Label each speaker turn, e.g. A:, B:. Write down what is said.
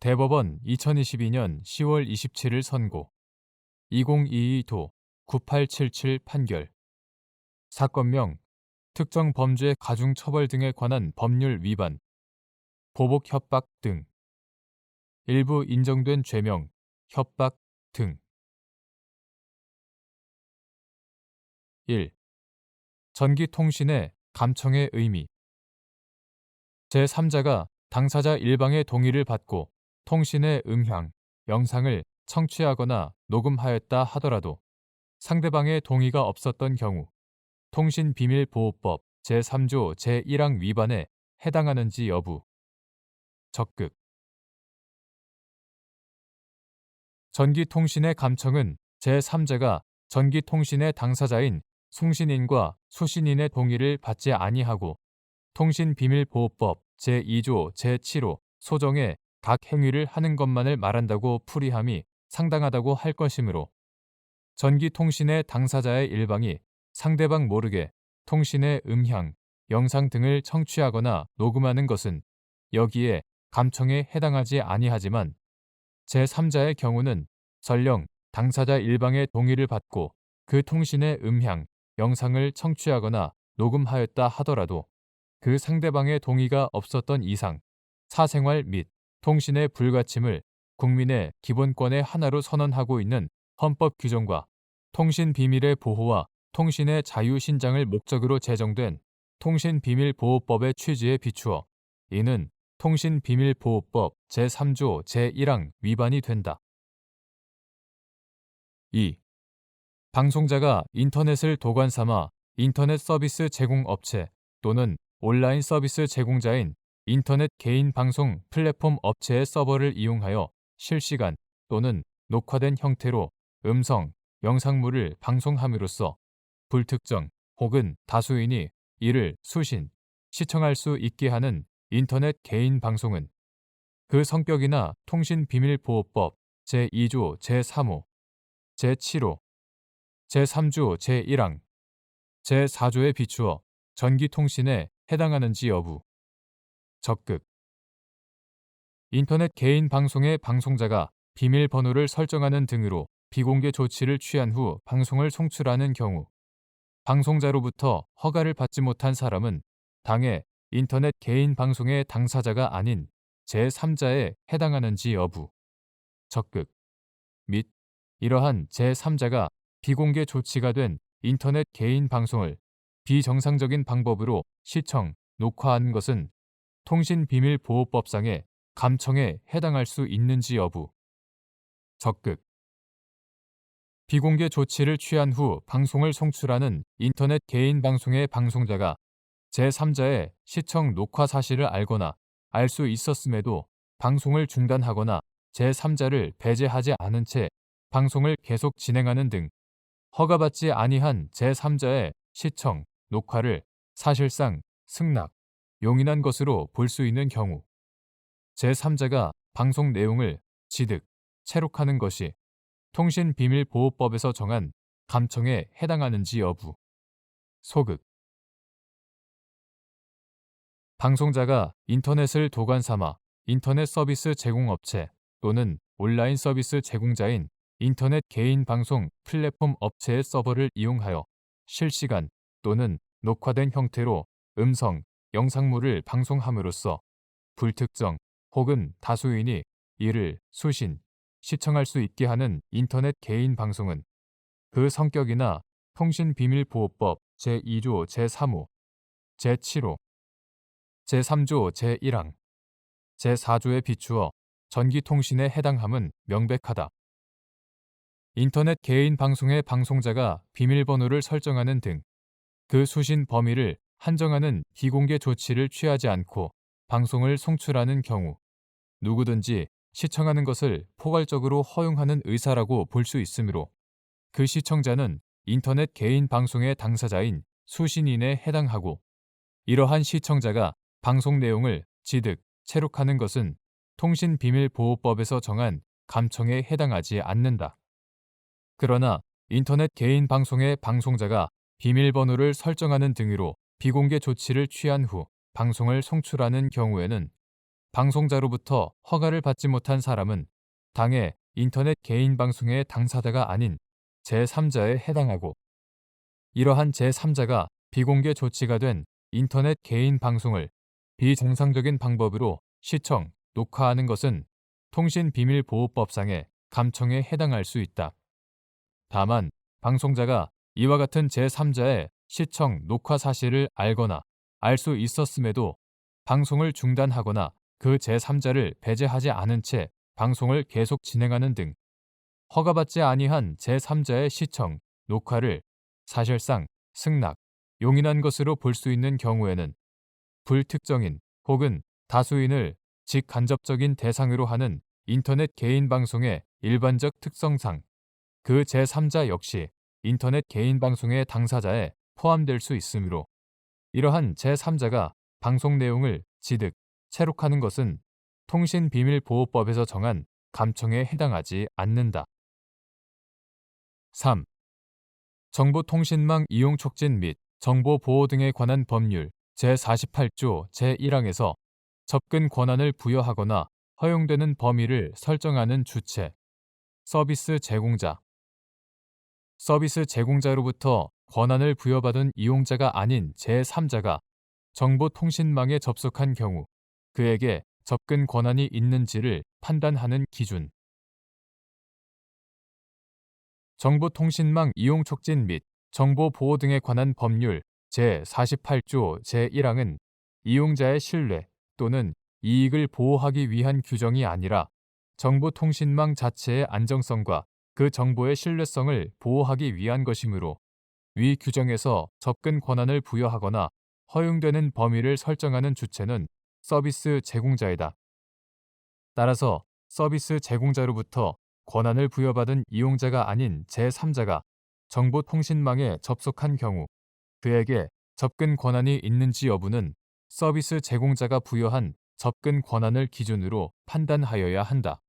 A: 대법원 2022년 10월 27일 선고 2022도 9877 판결 사건명 특정 범죄 가중처벌 등에 관한 법률 위반 보복 협박 등 일부 인정된 죄명 협박 등 1. 전기통신의 감청의 의미 제3자가 당사자 일방의 동의를 받고 통신의 음향, 영상을 청취하거나 녹음하였다 하더라도 상대방의 동의가 없었던 경우 통신비밀보호법 제3조 제1항 위반에 해당하는지 여부 적극 전기통신의 감청은 제3자가 전기통신의 당사자인 송신인과 수신인의 동의를 받지 아니하고 통신비밀보호법 제2조 제7호 소정의 각 행위를 하는 것만을 말한다고 풀이함이 상당하다고 할 것이므로 전기통신의 당사자의 일방이 상대방 모르게 통신의 음향, 영상 등을 청취하거나 녹음하는 것은 여기에 감청에 해당하지 아니하지만 제3자의 경우는 설령 당사자 일방의 동의를 받고 그 통신의 음향, 영상을 청취하거나 녹음하였다 하더라도 그 상대방의 동의가 없었던 이상 사생활 및 통신의 불가침을 국민의 기본권의 하나로 선언하고 있는 헌법 규정과 통신 비밀의 보호와 통신의 자유 신장을 목적으로 제정된 통신비밀보호법의 취지에 비추어 이는 통신비밀보호법 제3조 제1항 위반이 된다. 2. 방송자가 인터넷을 도관 삼아 인터넷 서비스 제공업체 또는 온라인 서비스 제공자인 인터넷 개인 방송 플랫폼 업체의 서버를 이용하여 실시간 또는 녹화된 형태로 음성, 영상물을 방송함으로써 불특정 혹은 다수인이 이를 수신, 시청할 수 있게 하는 인터넷 개인 방송은 그 성격이나 통신비밀보호법 제2조 제3호, 제7호, 제3조 제1항, 제4조에 비추어 전기통신에 해당하는지 여부 적극 인터넷 개인 방송의 방송자가 비밀번호를 설정하는 등으로 비공개 조치를 취한 후 방송을 송출하는 경우 방송자로부터 허가를 받지 못한 사람은 당해 인터넷 개인 방송의 당사자가 아닌 제3자에 해당하는지 여부 적극 및 이러한 제3자가 비공개 조치가 된 인터넷 개인 방송을 비정상적인 방법으로 시청, 녹화한 것은 통신비밀보호법상의 감청에 해당할 수 있는지 여부 적극 비공개 조치를 취한 후 방송을 송출하는 인터넷 개인 방송의 방송자가 제3자의 시청 녹화 사실을 알거나 알 수 있었음에도 방송을 중단하거나 제3자를 배제하지 않은 채 방송을 계속 진행하는 등 허가받지 아니한 제3자의 시청, 녹화를 사실상 승낙, 용인한 것으로 볼 수 있는 경우 제3자가 방송 내용을 취득, 체록하는 것이 통신비밀보호법에서 정한 감청에 해당하는지 여부 소극 방송자가 인터넷을 도관 삼아 인터넷 서비스 제공업체 또는 온라인 서비스 제공자인 인터넷 개인 방송 플랫폼 업체의 서버를 이용하여 실시간 또는 녹화된 형태로 음성, 영상물을 방송함으로써 불특정 혹은 다수인이 이를 수신, 시청할 수 있게 하는 인터넷 개인 방송은 그 성격이나 통신비밀보호법 제2조 제3호, 제7호, 제3조 제1항, 제4조에 비추어 전기통신에 해당함은 명백하다. 인터넷 개인 방송의 방송자가 비밀번호를 설정하는 등 그 수신 범위를 한정하는 비공개 조치를 취하지 않고 방송을 송출하는 경우 누구든지 시청하는 것을 포괄적으로 허용하는 의사라고 볼 수 있으므로 그 시청자는 인터넷 개인 방송의 당사자인 수신인에 해당하고 이러한 시청자가 방송 내용을 취득, 체록하는 것은 통신비밀보호법에서 정한 감청에 해당하지 않는다. 그러나 인터넷 개인 방송의 방송자가 비밀번호를 설정하는 등으로 비공개 조치를 취한 후 방송을 송출하는 경우에는 방송자로부터 허가를 받지 못한 사람은 당해 인터넷 개인 방송의 당사자가 아닌 제3자에 해당하고, 이러한 제3자가 비공개 조치가 된 인터넷 개인 방송을 비정상적인 방법으로 시청, 녹화하는 것은 통신비밀보호법상의 감청에 해당할 수 있다. 다만 방송자가 이와 같은 제3자의 시청, 녹화 사실을 알거나 알 수 있었음에도 방송을 중단하거나 그 제3자를 배제하지 않은 채 방송을 계속 진행하는 등 허가받지 아니한 제3자의 시청, 녹화를 사실상 승낙, 용인한 것으로 볼 수 있는 경우에는 불특정인 혹은 다수인을 직간접적인 대상으로 하는 인터넷 개인 방송의 일반적 특성상 그 제3자 역시 인터넷 개인 방송의 당사자에 포함될 수 있으므로, 이러한 제3자가 방송 내용을 지득, 체록하는 것은 통신비밀보호법에서 정한 감청에 해당하지 않는다. 3. 정보통신망 이용 촉진 및 정보보호 등에 관한 법률 제48조 제1항에서 접근 권한을 부여하거나 허용되는 범위를 설정하는 주체, 서비스 제공자. 서비스 제공자로부터 권한을 부여받은 이용자가 아닌 제3자가 정보통신망에 접속한 경우 그에게 접근 권한이 있는지를 판단하는 기준. 정보통신망 이용 촉진 및 정보보호 등에 관한 법률 제48조 제1항은 이용자의 신뢰 또는 이익을 보호하기 위한 규정이 아니라 정보통신망 자체의 안정성과 그 정보의 신뢰성을 보호하기 위한 것이므로, 위 규정에서 접근 권한을 부여하거나 허용되는 범위를 설정하는 주체는 서비스 제공자이다. 따라서 서비스 제공자로부터 권한을 부여받은 이용자가 아닌 제3자가 정보통신망에 접속한 경우 그에게 접근 권한이 있는지 여부는 서비스 제공자가 부여한 접근 권한을 기준으로 판단하여야 한다.